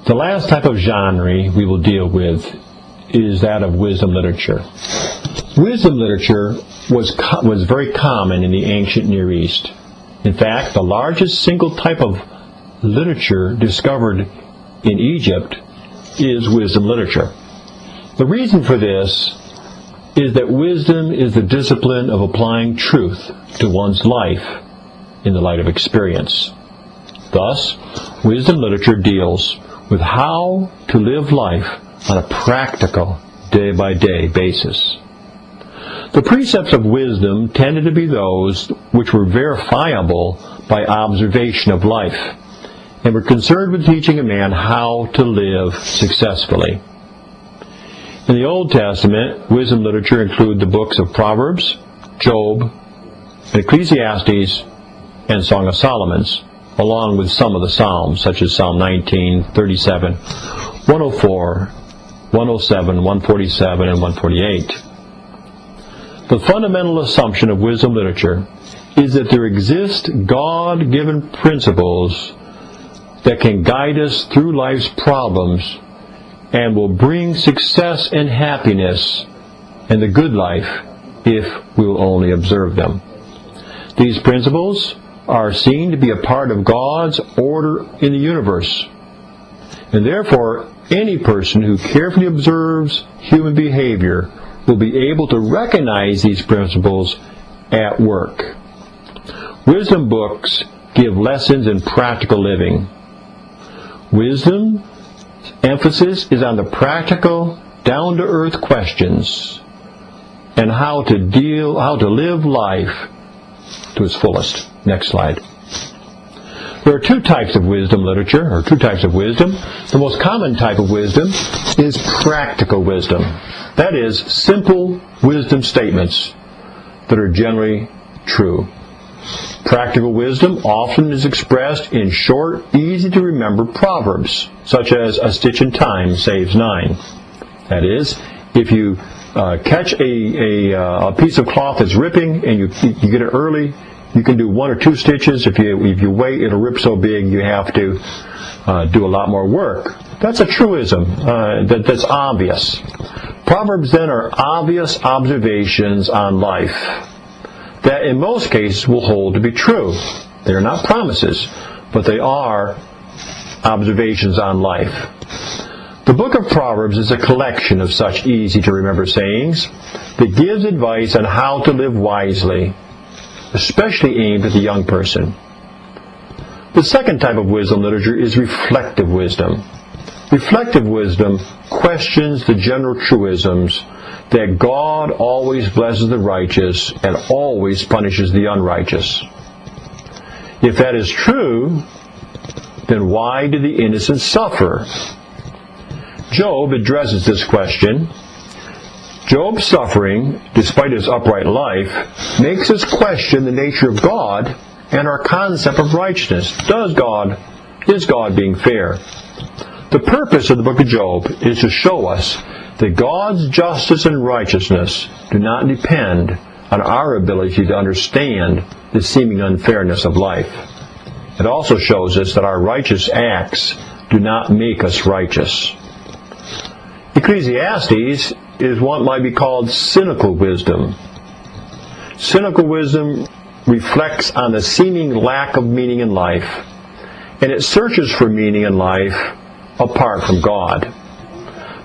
The last type of genre we will deal with is that of wisdom literature. Wisdom literature was very common in the ancient Near East. In fact, the largest single type of literature discovered in Egypt is wisdom literature. The reason for this is that wisdom is the discipline of applying truth to one's life in the light of experience. Thus, wisdom literature deals with how to live life on a practical, day-by-day basis. The precepts of wisdom tended to be those which were verifiable by observation of life, and were concerned with teaching a man how to live successfully. In the Old Testament, wisdom literature included the books of Proverbs, Job, Ecclesiastes, and Song of Solomon, along with some of the Psalms, such as Psalm 19, 37, 104, 107, 147, and 148. The fundamental assumption of wisdom literature is that there exist God-given principles that can guide us through life's problems and will bring success and happiness and the good life if we will only observe them. These principles are seen to be a part of God's order in the universe, and therefore any person who carefully observes human behavior will be able to recognize these principles at work. Wisdom books give lessons in practical living. Wisdom emphasis is on the practical, down-to-earth questions and how to live life to its fullest. Next slide. There are two types of wisdom literature, or two types of wisdom. The most common type of wisdom is practical wisdom. That is, simple wisdom statements that are generally true. Practical wisdom often is expressed in short, easy-to-remember proverbs, such as "A stitch in time saves 9." That is, if you catch a piece of cloth that's ripping and you get it early, you can do 1 or 2 stitches. If you wait, it'll rip so big you have to do a lot more work. That's a truism. That's obvious. Proverbs then are obvious observations on life that in most cases will hold to be true. They are not promises, but they are observations on life. The book of Proverbs is a collection of such easy-to-remember sayings that gives advice on how to live wisely, especially aimed at the young person. The second type of wisdom literature is reflective wisdom. Reflective wisdom questions the general truisms that God always blesses the righteous and always punishes the unrighteous. If that is true, then why do the innocent suffer? Job addresses this question. Job's suffering, despite his upright life, makes us question the nature of God and our concept of righteousness. Is God being fair? The purpose of the book of Job is to show us that God's justice and righteousness do not depend on our ability to understand the seeming unfairness of life. It also shows us that our righteous acts do not make us righteous. Ecclesiastes is what might be called cynical wisdom. Cynical wisdom reflects on the seeming lack of meaning in life, and it searches for meaning in life apart from God.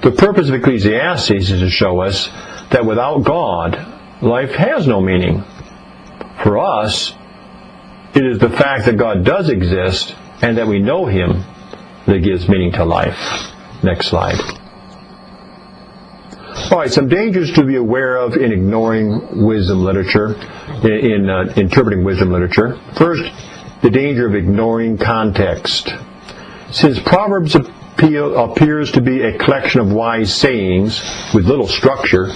The purpose of Ecclesiastes is to show us that without God, life has no meaning. For us, it is the fact that God does exist and that we know Him that gives meaning to life. Next slide. All right, some dangers to be aware of in ignoring wisdom literature, in interpreting wisdom literature. First, the danger of ignoring context. Since Proverbs appears to be a collection of wise sayings with little structure,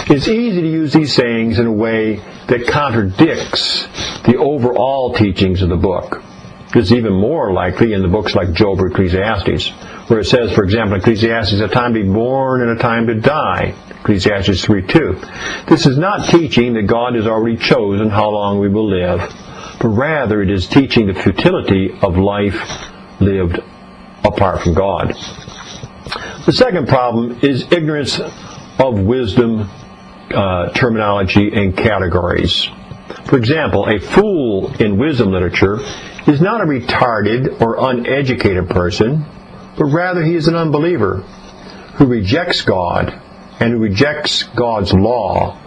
it's easy to use these sayings in a way that contradicts the overall teachings of the book. This is even more likely in the books like Job or Ecclesiastes, where it says, for example, in Ecclesiastes, a time to be born and a time to die. Ecclesiastes 3:2. This is not teaching that God has already chosen how long we will live, but rather it is teaching the futility of life lived apart from God. The second problem is ignorance of wisdom terminology and categories. For example, a fool in wisdom literature is not a retarded or uneducated person, but rather he is an unbeliever who rejects God and who rejects God's law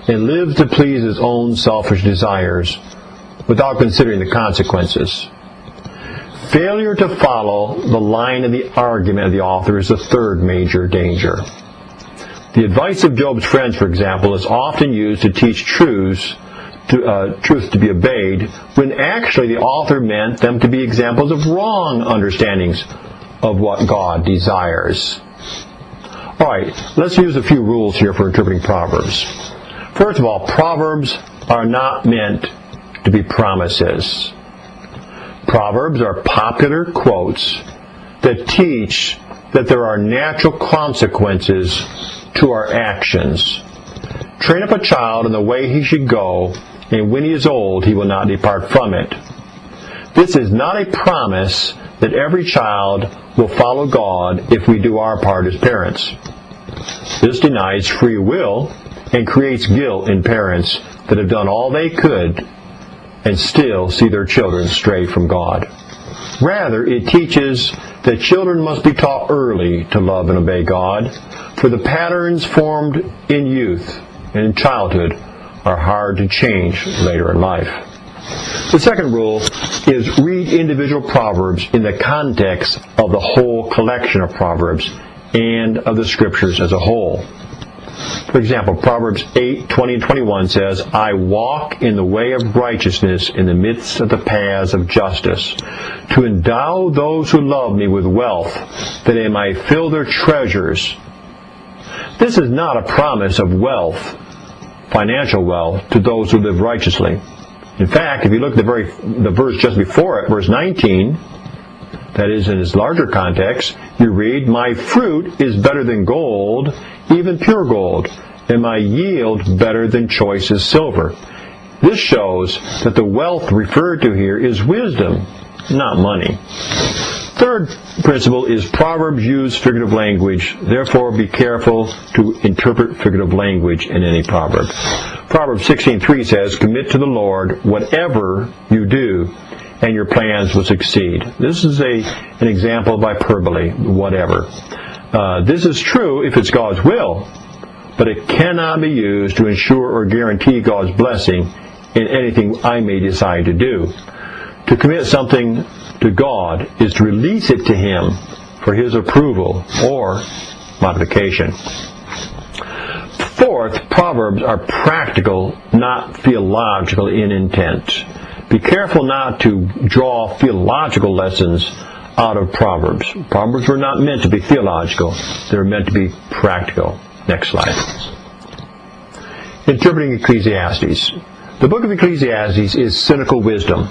and lives to please his own selfish desires without considering the consequences. Failure to follow the line of the argument of the author is the third major danger. The advice of Job's friends, for example, is often used to teach truth to be obeyed, when actually the author meant them to be examples of wrong understandings of what God desires. All right, let's use a few rules here for interpreting Proverbs. First of all, Proverbs are not meant to be promises. Proverbs are popular quotes that teach that there are natural consequences to our actions. Train up a child in the way he should go, and when he is old, he will not depart from it. This is not a promise that every child will follow God if we do our part as parents. This denies free will and creates guilt in parents that have done all they could and still see their children stray from God. Rather, it teaches that children must be taught early to love and obey God, for the patterns formed in youth and in childhood are hard to change later in life. The second rule is read individual Proverbs in the context of the whole collection of Proverbs and of the Scriptures as a whole. For example, Proverbs 8:20 and 21 says, I walk in the way of righteousness in the midst of the paths of justice, to endow those who love me with wealth, that they might fill their treasures. This is not a promise of wealth, financial wealth, to those who live righteously. In fact, if you look at the verse just before it, verse 19, that is in its larger context, you read, my fruit is better than gold, even pure gold, and my yield better than choicest silver. This shows that the wealth referred to here is wisdom, not money. Third principle is Proverbs use figurative language. Therefore, be careful to interpret figurative language in any proverb. Proverbs 16:3 says, commit to the Lord whatever you do, and your plans will succeed. This is an example of hyperbole, whatever. This is true if it's God's will, but it cannot be used to ensure or guarantee God's blessing in anything I may decide to do. To commit something to God is to release it to Him for His approval or modification. Fourth, Proverbs are practical, not theological in intent. Be careful not to draw theological lessons out of Proverbs. Proverbs were not meant to be theological. They were meant to be practical. Next slide. Interpreting Ecclesiastes. The book of Ecclesiastes is cynical wisdom.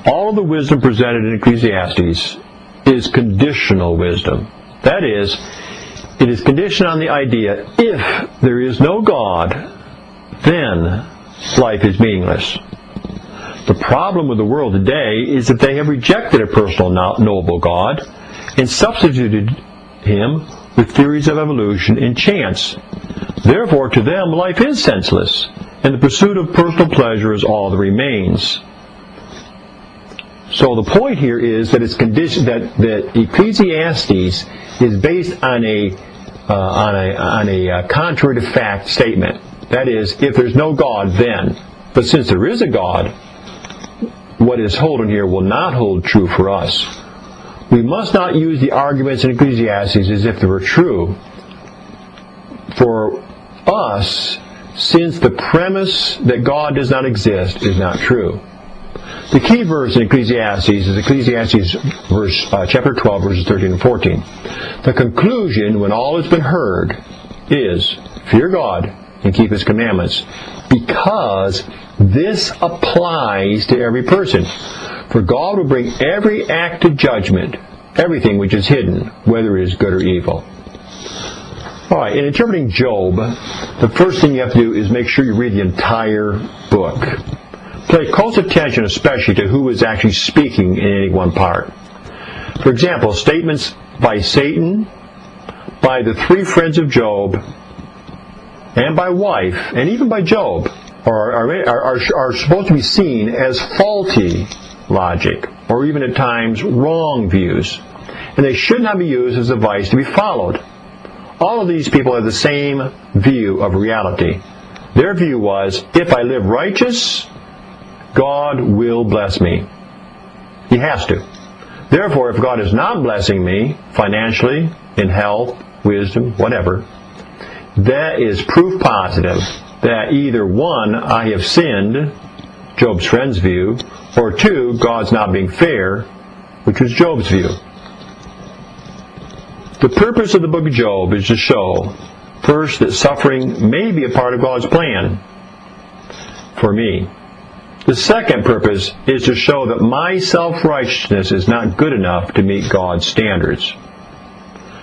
All of the wisdom presented in Ecclesiastes is conditional wisdom. That is, it is conditioned on the idea, if there is no God, then life is meaningless. The problem with the world today is that they have rejected a personal, knowable God and substituted Him with theories of evolution and chance. Therefore, to them, life is senseless, and the pursuit of personal pleasure is all that remains. So the point here is that it's conditioned that Ecclesiastes is based on a contrary to fact statement. That is, if there's no God, then. But since there is a God, what is holding here will not hold true for us. We must not use the arguments in Ecclesiastes as if they were true for us, since the premise that God does not exist is not true. The key verse in Ecclesiastes is Ecclesiastes chapter 12, verses 13 and 14. The conclusion, when all has been heard, is fear God and keep His commandments, because this applies to every person. For God will bring every act to judgment, everything which is hidden, whether it is good or evil. All right, in interpreting Job, the first thing you have to do is make sure you read the entire book. Pay close attention especially to who is actually speaking in any one part. For example, statements by Satan, by the three friends of Job, and by wife, and even by Job, are supposed to be seen as faulty logic, or even at times wrong views. And they should not be used as advice to be followed. All of these people have the same view of reality. Their view was, if I live righteous, God will bless me. He has to. Therefore, if God is not blessing me financially, in health, wisdom, whatever, that is proof positive that either one, I have sinned, Job's friend's view, or two, God's not being fair, which was Job's view. The purpose of the book of Job is to show, first, that suffering may be a part of God's plan for me. The second purpose is to show that my self-righteousness is not good enough to meet God's standards.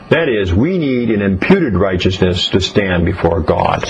That is, we need an imputed righteousness to stand before God.